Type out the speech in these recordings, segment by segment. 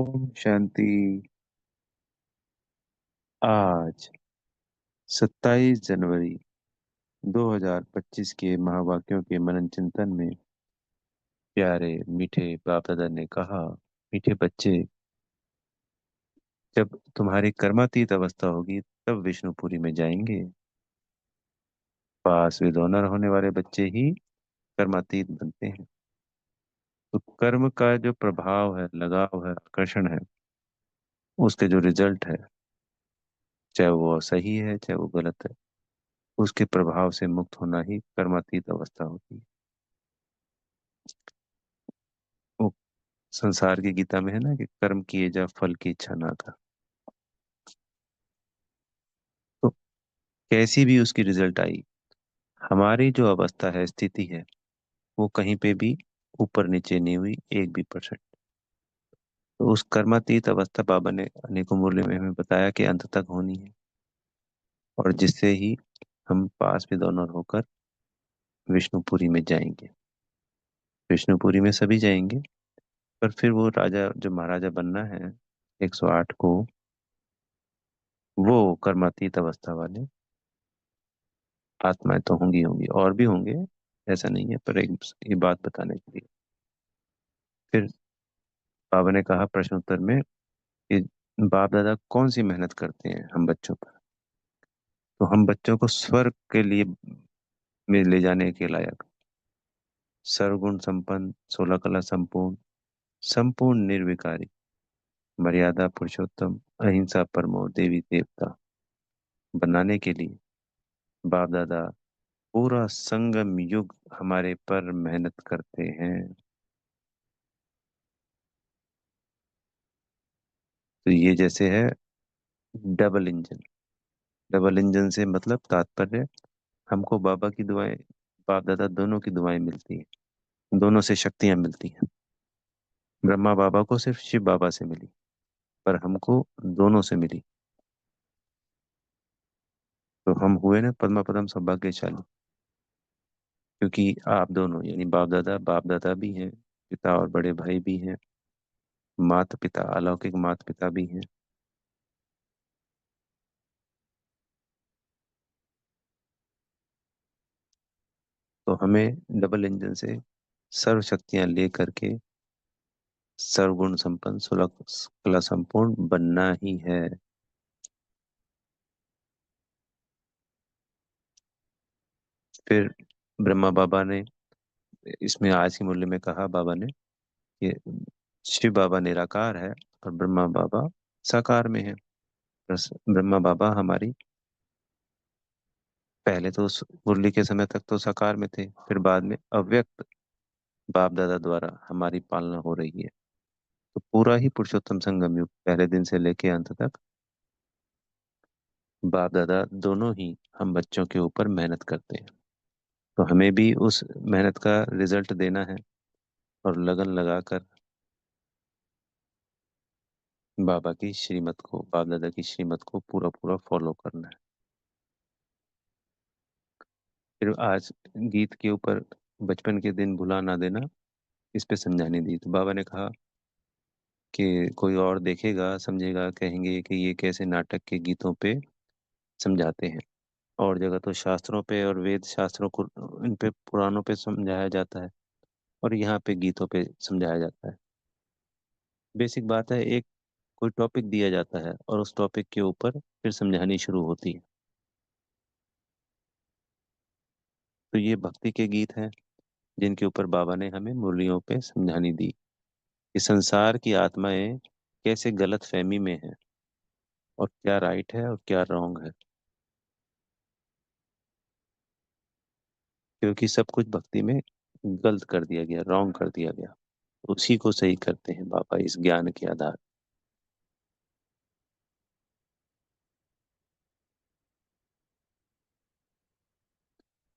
ओम शांति। आज 27 जनवरी 2025 के महावाक्यों के मनन चिंतन में प्यारे मीठे बाप दादा ने कहा, मीठे बच्चे, जब तुम्हारी कर्मातीत अवस्था होगी तब विष्णुपुरी में जाएंगे। पास विद ऑनर होने वाले बच्चे ही कर्मातीत बनते हैं। तो कर्म का जो प्रभाव है, लगाव है, आकर्षण है, उसके जो रिजल्ट है, चाहे वो सही है चाहे वो गलत है, उसके प्रभाव से मुक्त होना ही कर्मातीत अवस्था होती है। वो संसार की गीता में है ना कि कर्म किए जा फल की इच्छा ना कर। तो कैसी भी उसकी रिजल्ट आई, हमारी जो अवस्था है, स्थिति है, वो कहीं पे भी ऊपर नीचे नहीं हुई 1 भी%। तो उस कर्मातीत अवस्था बाबा ने अनेकों मूल्य में हमें बताया कि अंत तक होनी है, और जिससे ही हम पास भी दोनों होकर विष्णुपुरी में जाएंगे। विष्णुपुरी में सभी जाएंगे, पर फिर वो राजा जो महाराजा बनना है 108 को, वो कर्मातीत अवस्था वाले आत्माएं तो होंगी होंगी, और भी होंगे, ऐसा नहीं है, पर एक ये बात बताने के लिए फिर बाबा ने कहा प्रश्न उत्तर में कि बाप दादा कौन सी मेहनत करते हैं हम बच्चों पर। तो हम बच्चों को स्वर्ग के लिए में ले जाने के लायक, सर्वगुण संपन्न, 16 कला संपूर्ण, संपूर्ण निर्विकारी, मर्यादा पुरुषोत्तम, अहिंसा परमो देवी देवता बनाने के लिए बाप दादा पूरा संगम युग हमारे पर मेहनत करते हैं। तो ये जैसे है डबल इंजन। डबल इंजन से मतलब तात्पर्य, हमको बाबा की दुआएं, बाप दादा दोनों की दुआएं मिलती हैं, दोनों से शक्तियां मिलती हैं। ब्रह्मा बाबा को सिर्फ शिव बाबा से मिली, पर हमको दोनों से मिली। तो हम हुए ना पद्मा पदम सौभाग्यशाली, क्योंकि आप दोनों यानी बाप दादा भी हैं, पिता और बड़े भाई भी हैं, माता पिता, अलौकिक माता पिता भी हैं। तो हमें डबल इंजन से सर्व शक्तियां ले करके सर्वगुण संपन्न, 16 कला संपूर्ण बनना ही है। फिर ब्रह्मा बाबा ने इसमें आज के मूल्य में कहा, बाबा ने कि शिव बाबा निराकार है और ब्रह्मा बाबा साकार में है। ब्रह्मा बाबा हमारी पहले तो उस मुरली के समय तक तो साकार में थे, फिर बाद में अव्यक्त बाप दादा द्वारा हमारी पालना हो रही है। तो पूरा ही पुरुषोत्तम संगम युग, पहले दिन से लेके अंत तक, बाप दादा दोनों ही हम बच्चों के ऊपर मेहनत करते हैं। तो हमें भी उस मेहनत का रिजल्ट देना है, और लगन लगाकर बाबा की श्रीमत को, बाप दादा की श्रीमत को पूरा पूरा फॉलो करना है। फिर आज गीत के ऊपर बचपन के दिन भुला ना देना, इस पे समझाने दी। तो बाबा ने कहा कि कोई और देखेगा समझेगा, कहेंगे कि ये कैसे नाटक के गीतों पे समझाते हैं। और जगह तो शास्त्रों पे और वेद शास्त्रों को, इन पे पुराणों पे समझाया जाता है, और यहाँ पे गीतों पे समझाया जाता है। बेसिक बात है, एक कोई टॉपिक दिया जाता है और उस टॉपिक के ऊपर फिर समझानी शुरू होती है। तो ये भक्ति के गीत हैं जिनके ऊपर बाबा ने हमें मुरलियों पे समझानी दी कि संसार की आत्माएं कैसे गलत फहमी में है, और क्या राइट है और क्या रॉन्ग है। क्योंकि सब कुछ भक्ति में गलत कर दिया गया, रॉन्ग कर दिया गया, उसी को सही करते हैं बाबा इस ज्ञान के आधार।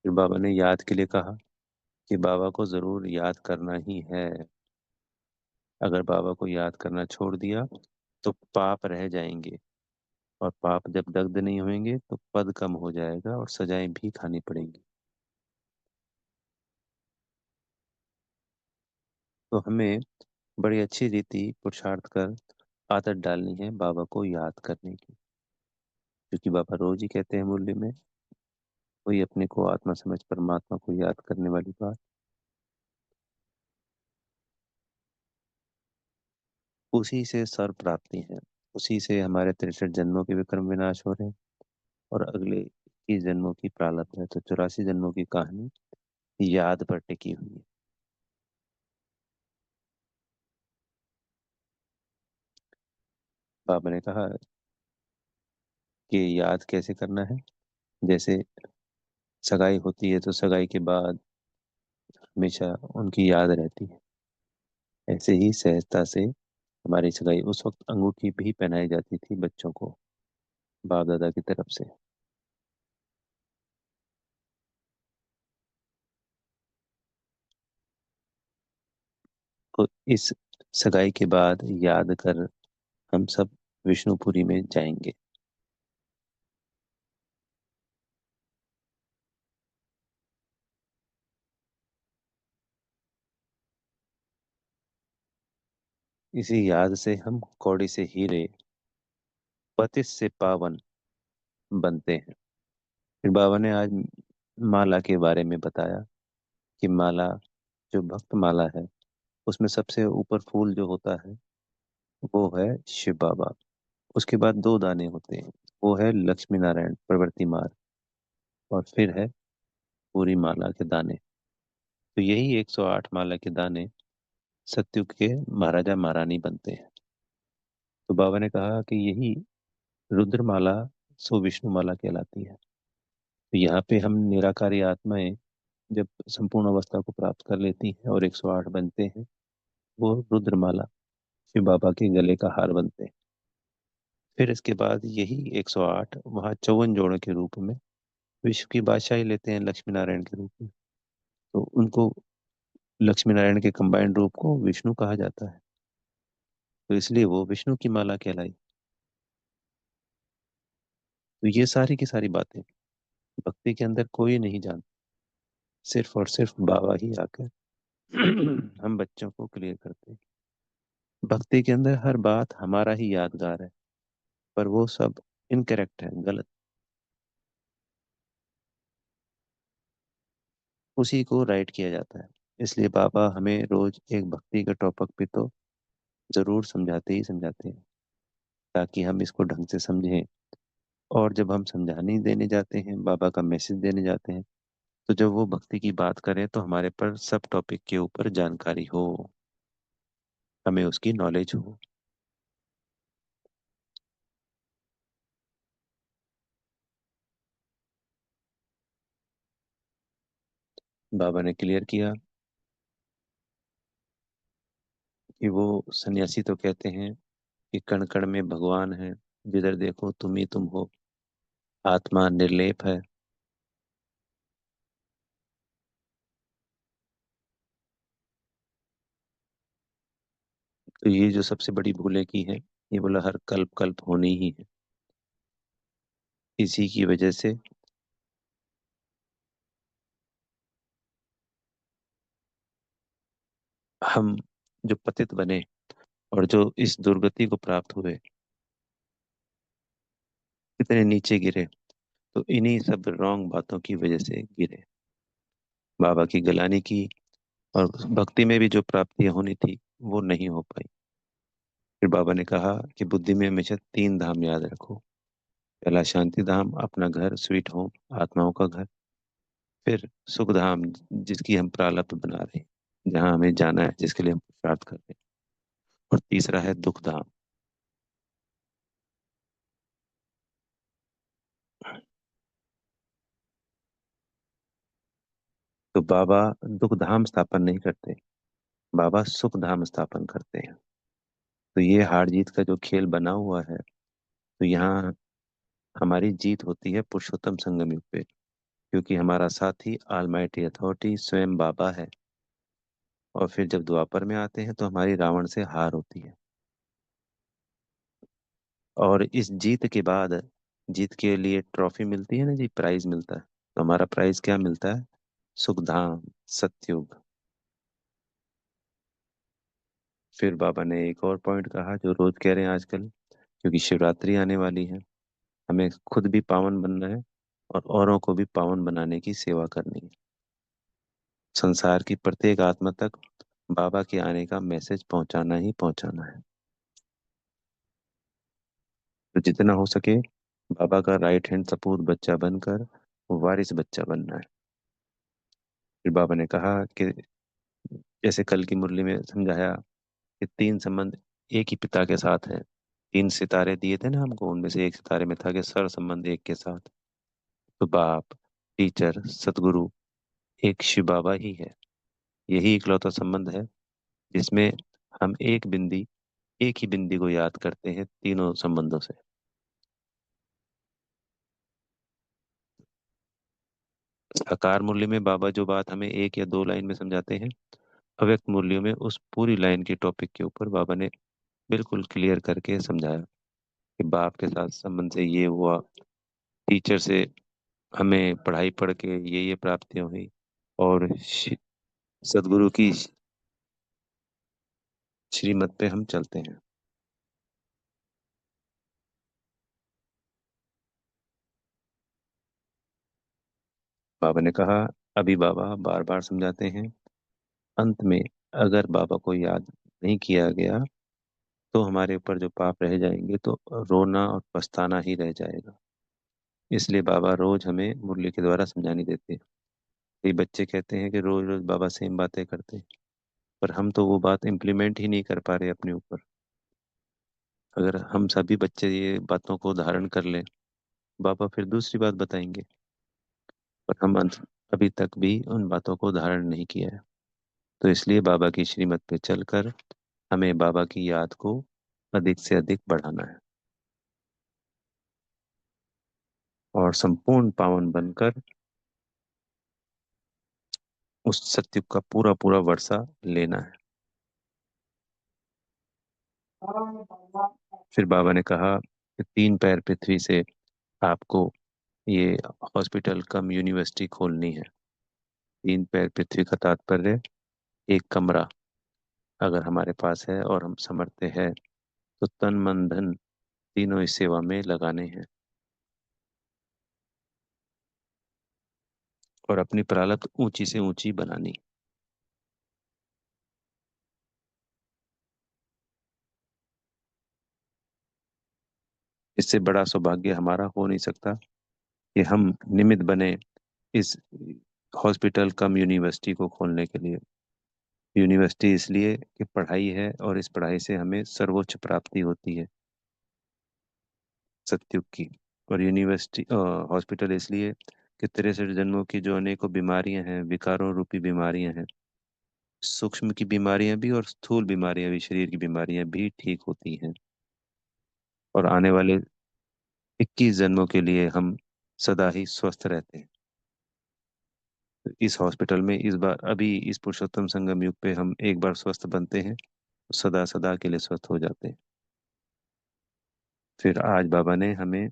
फिर बाबा ने याद के लिए कहा कि बाबा को जरूर याद करना ही है। अगर बाबा को याद करना छोड़ दिया तो पाप रह जाएंगे, और पाप जब दग्ध नहीं होंगे तो पद कम हो जाएगा और सजाएं भी खानी पड़ेंगी। तो हमें बड़ी अच्छी रीति पुरुषार्थ कर आदत डालनी है बाबा को याद करने की, क्योंकि बाबा रोज ही कहते हैं मुरली में, कोई अपने को आत्मा समझ परमात्मा को याद करने वाली बात। उसी से सर्व प्राप्ति है, उसी से हमारे 63 जन्मों के विक्रम विनाश हो रहे हैं, और अगले 21 जन्मों की प्रारब्ध है, तो 84 जन्मों की कहानी याद पर टिकी हुई है। बाबा ने कहा कि याद कैसे करना है। जैसे सगाई होती है तो सगाई के बाद हमेशा उनकी याद रहती है, ऐसे ही सहजता से हमारी सगाई, उस वक्त अंगूठी भी पहनाई जाती थी बच्चों को बाप दादा की तरफ से। तो इस सगाई के बाद याद कर हम सब विष्णुपुरी में जाएंगे। इसी याद से हम कौड़ी से हीरे, पतित से पावन बनते हैं। फिर बाबा ने आज माला के बारे में बताया कि माला, जो भक्त माला है, उसमें सबसे ऊपर फूल जो होता है वो है शिव बाबा। उसके बाद दो दाने होते हैं, वो है लक्ष्मी नारायण प्रवृत्ति मार्ग, और फिर है पूरी माला के दाने। तो यही 108 माला के दाने सत्युग के महाराजा महारानी बनते हैं। तो बाबा ने कहा कि यही रुद्रमाला सो विष्णु माला कहलाती है। तो यहाँ पे हम निराकारी आत्माएं जब संपूर्ण अवस्था को प्राप्त कर लेती हैं और 108 बनते हैं, वो रुद्रमाला शिव बाबा के गले का हार बनते हैं। फिर इसके बाद यही 108 वहाँ 54 जोड़ों के रूप में विश्व की बादशाही लेते हैं लक्ष्मी नारायण के रूप में। तो उनको, लक्ष्मी नारायण के कंबाइंड रूप को विष्णु कहा जाता है, तो इसलिए वो विष्णु की माला कहलाई। तो ये सारी की सारी बातें भक्ति के अंदर कोई नहीं जानता, सिर्फ और सिर्फ बाबा ही आकर हम बच्चों को क्लियर करते हैं। भक्ति के अंदर हर बात हमारा ही यादगार है, पर वो सब इनकरेक्ट है, गलत। उसी को राइट किया जाता है। इसलिए बाबा हमें रोज एक भक्ति के टॉपिक पे तो जरूर समझाते ही समझाते हैं, ताकि हम इसको ढंग से समझें। और जब हम समझाने देने जाते हैं, बाबा का मैसेज देने जाते हैं, तो जब वो भक्ति की बात करें तो हमारे पर सब टॉपिक के ऊपर जानकारी हो, हमें उसकी नॉलेज हो। बाबा ने क्लियर किया कि वो सन्यासी तो कहते हैं कि कण कण में भगवान है, जिधर देखो तुम ही तुम हो, आत्मा निर्लेप है। तो ये जो सबसे बड़ी भूलें की है, ये बोला हर कल्प कल्प होनी ही है। इसी की वजह से हम जो पतित बने और जो इस दुर्गति को प्राप्त हुए, इतने नीचे गिरे, तो इन्हीं सब रॉन्ग बातों की वजह से गिरे। बाबा की गलानी की, और भक्ति में भी जो प्राप्तियां होनी थी वो नहीं हो पाई। फिर बाबा ने कहा कि बुद्धि में हमेशा 3 धाम याद रखो। पहला शांति धाम, अपना घर, स्वीट होम, आत्माओं का घर। फिर सुख धाम, जिसकी हम प्रारब्ध बना रहे हैं, जहाँ हमें जाना है, जिसके लिए हम पुरुषार्थ कर रहे हैं। और तीसरा है दुख धाम। तो बाबा दुख धाम स्थापन नहीं करते, बाबा सुख धाम स्थापन करते हैं। तो ये हार जीत का जो खेल बना हुआ है, तो यहाँ हमारी जीत होती है पुरुषोत्तम संगम युग पे, क्योंकि हमारा साथी ऑलमाइटी अथॉरिटी स्वयं बाबा है। और फिर जब द्वापर में आते हैं तो हमारी रावण से हार होती है। और इस जीत के बाद, जीत के लिए ट्रॉफी मिलती है ना जी, प्राइज मिलता है। तो हमारा प्राइज क्या मिलता है? सुखधाम, सतयुग। फिर बाबा ने एक और पॉइंट कहा जो रोज कह रहे हैं आजकल, क्योंकि शिवरात्रि आने वाली है, हमें खुद भी पावन बनना है और औरों को भी पावन बनाने की सेवा करनी है। संसार की प्रत्येक आत्मा तक बाबा के आने का मैसेज पहुंचाना ही पहुंचाना है। तो जितना हो सके बाबा का राइट हैंड सपूत बच्चा बनकर वारिस बच्चा बनना है। फिर बाबा ने कहा कि जैसे कल की मुरली में समझाया कि तीन संबंध एक ही पिता के साथ है। तीन सितारे दिए थे ना हमको, उनमें से एक सितारे में था कि सर संबंध एक के साथ। तो बाप, टीचर, सतगुरु एक शिव बाबा ही है। यही इकलौता संबंध है जिसमें हम एक ही बिंदी को याद करते हैं तीनों संबंधों से। साकार मुरली में बाबा जो बात हमें एक या दो लाइन में समझाते हैं, अव्यक्त मुरलियों में उस पूरी लाइन के टॉपिक के ऊपर बाबा ने बिल्कुल क्लियर करके समझाया कि बाप के साथ संबंध से ये हुआ, टीचर से हमें पढ़ाई पढ़ के ये प्राप्तियां हुई, और सदगुरु की श्रीमत पे हम चलते हैं। बाबा ने कहा, अभी बाबा बार बार समझाते हैं, अंत में अगर बाबा को याद नहीं किया गया तो हमारे ऊपर जो पाप रह जाएंगे तो रोना और पछताना ही रह जाएगा। इसलिए बाबा रोज हमें मुरली के द्वारा समझानी देते हैं। कई बच्चे कहते हैं कि रोज रोज बाबा सेम बातें करते हैं, पर हम तो वो बात इम्प्लीमेंट ही नहीं कर पा रहे अपने ऊपर। अगर हम सभी बच्चे ये बातों को धारण कर लें, बाबा फिर दूसरी बात बताएंगे, पर हम अभी तक भी उन बातों को धारण नहीं किया है। तो इसलिए बाबा की श्रीमत पे चलकर हमें बाबा की याद को अधिक से अधिक बढ़ाना है और संपूर्ण पावन बनकर उस सत्युग का पूरा पूरा वर्षा लेना है। फिर बाबा ने कहा कि तीन पैर पृथ्वी से आपको ये हॉस्पिटल कम यूनिवर्सिटी खोलनी है। तीन पैर पृथ्वी का तात्पर्य एक कमरा अगर हमारे पास है और हम समर्थ है तो तन मन धन तीनों इस सेवा में लगाने हैं और अपनी प्रारब्ध ऊंची से ऊंची बनानी। इससे बड़ा सौभाग्य हमारा हो नहीं सकता कि हम निमित्त बने इस हॉस्पिटल कम यूनिवर्सिटी को खोलने के लिए। यूनिवर्सिटी इसलिए कि पढ़ाई है और इस पढ़ाई से हमें सर्वोच्च प्राप्ति होती है सत्युग की। और यूनिवर्सिटी हॉस्पिटल इसलिए कि 63 जन्मों की जो अनेकों बीमारियां हैं, विकारों रूपी बीमारियां हैं, सूक्ष्म की बीमारियां भी और स्थूल बीमारियां भी, शरीर की बीमारियां भी ठीक होती हैं। और आने वाले 21 जन्मों के लिए हम सदा ही स्वस्थ रहते हैं। तो इस हॉस्पिटल में इस बार अभी इस पुरुषोत्तम संगम युग पे हम एक बार स्वस्थ बनते हैं तो सदा सदा के लिए स्वस्थ हो जाते हैं। फिर आज बाबा ने हमें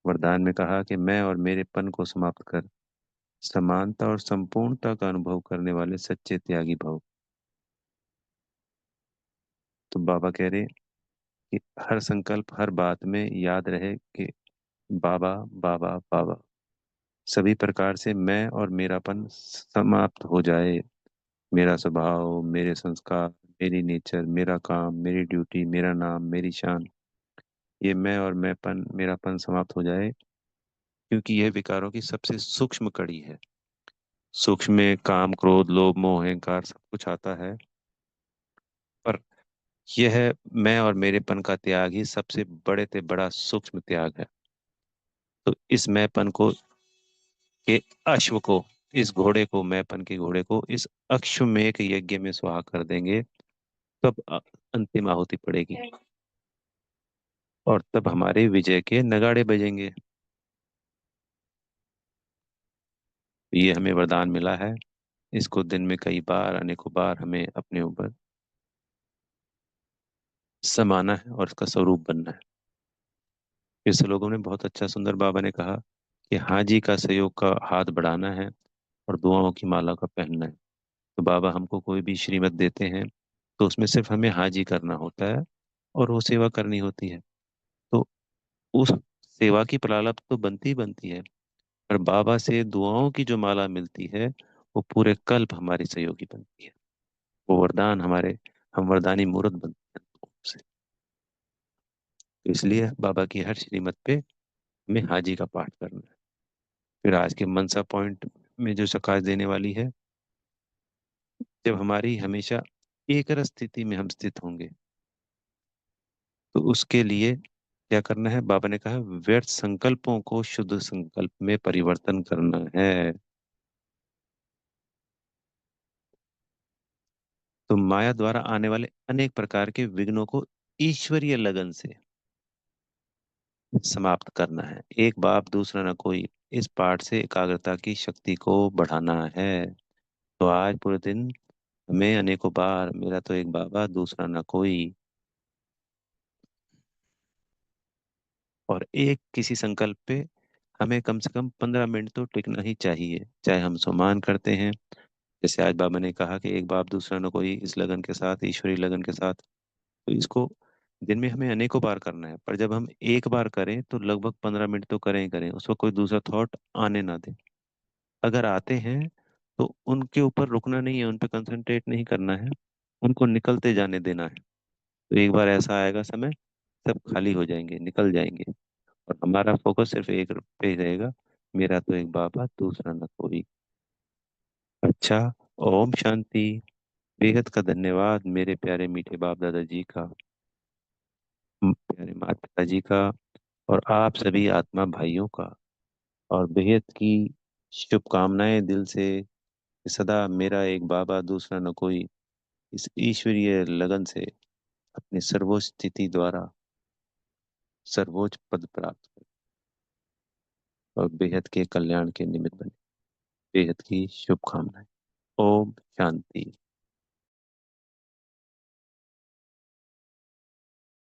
वरदान में कहा कि मैं और मेरेपन को समाप्त कर समानता और संपूर्णता का अनुभव करने वाले सच्चे त्यागी भव। तो बाबा कह रहे कि हर संकल्प, हर बात में याद रहे कि बाबा बाबा बाबा, सभी प्रकार से मैं और मेरापन समाप्त हो जाए। मेरा स्वभाव, मेरे संस्कार, मेरी नेचर, मेरा काम, मेरी ड्यूटी, मेरा नाम, मेरी शान, ये मैं और मैंपन, मेरापन समाप्त हो जाए, क्योंकि यह विकारों की सबसे सूक्ष्म कड़ी है। सूक्ष्म में काम, क्रोध, लोभ, मोह, अहंकार सब कुछ आता है, पर यह मैं और मेरेपन का त्याग ही सबसे बड़े से बड़ा सूक्ष्म त्याग है। तो इस मैंपन को, के अश्व को, इस घोड़े को, मैंपन के घोड़े को इस अश्वमेध यज्ञ में सुहा कर देंगे, तब अंतिम आहुति पड़ेगी और तब हमारे विजय के नगाड़े बजेंगे। ये हमें वरदान मिला है, इसको दिन में कई बार, अनेकों बार हमें अपने ऊपर समाना है और इसका स्वरूप बनना है। फिर से लोगों ने बहुत अच्छा सुंदर बाबा ने कहा कि हाजी का सहयोग का हाथ बढ़ाना है और दुआओं की माला का पहनना है। तो बाबा हमको कोई भी श्रीमत देते हैं तो उसमें सिर्फ हमें हाजी करना होता है और वो सेवा करनी होती है। तो उस सेवा की प्रारब्ध तो बनती ही बनती है, पर बाबा से दुआओं की जो माला मिलती है वो पूरे कल्प हमारी सहयोगी बनती है। वो वरदान हमारे, हम वरदानी मूर्त बनते हैं उससे। तो इसलिए बाबा की हर श्रीमत पे हमें हाजी का पाठ करना है। फिर आज के मनसा पॉइंट में जो प्रकाश देने वाली है, जब हमारी हमेशा एक रस स्थिति में हम स्थित होंगे, तो उसके लिए क्या करना है? बाबा ने कहा व्यर्थ संकल्पों को शुद्ध संकल्प में परिवर्तन करना है। तो माया द्वारा आने वाले अनेक प्रकार के विघ्नों को ईश्वरीय लगन से समाप्त करना है। एक बाप दूसरा न कोई, इस पाठ से एकाग्रता की शक्ति को बढ़ाना है। तो आज पूरे दिन हमें अनेकों बार मेरा तो एक बाबा दूसरा न कोई, और एक किसी संकल्प पे हमें कम से कम 15 मिनट तो टिकना ही चाहिए, चाहे हम सुमान करते हैं। जैसे आज बाबा ने कहा कि एक बाप दूसरा न कोई, इस लगन के साथ, ईश्वरी लगन के साथ। तो इसको दिन में हमें अनेकों बार करना है, पर जब हम एक बार करें तो लगभग 15 मिनट तो करें ही करें, उसको कोई दूसरा थॉट आने ना दें। अगर आते हैं तो उनके ऊपर रुकना नहीं है, उन पर कंसंट्रेट नहीं करना है, उनको निकलते जाने देना है। तो एक बार ऐसा आएगा समय, सब खाली हो जाएंगे, निकल जाएंगे, और हमारा फोकस सिर्फ एक पे ही रहेगा, मेरा तो एक बाबा दूसरा न कोई। अच्छा। ओम शांति। बेहद का धन्यवाद मेरे प्यारे मीठे बाप दादाजी का, प्यारे माता पिता जी का, और आप सभी आत्मा भाइयों का। और बेहद की शुभकामनाएं दिल से कि सदा मेरा एक बाबा दूसरा न कोई इस ईश्वरीय लगन से अपनी सर्वोच्च स्थिति द्वारा सर्वोच्च पद प्राप्त करे और बेहद के कल्याण के निमित्त बने। बेहद की शुभकामनाएं। ओम शांति।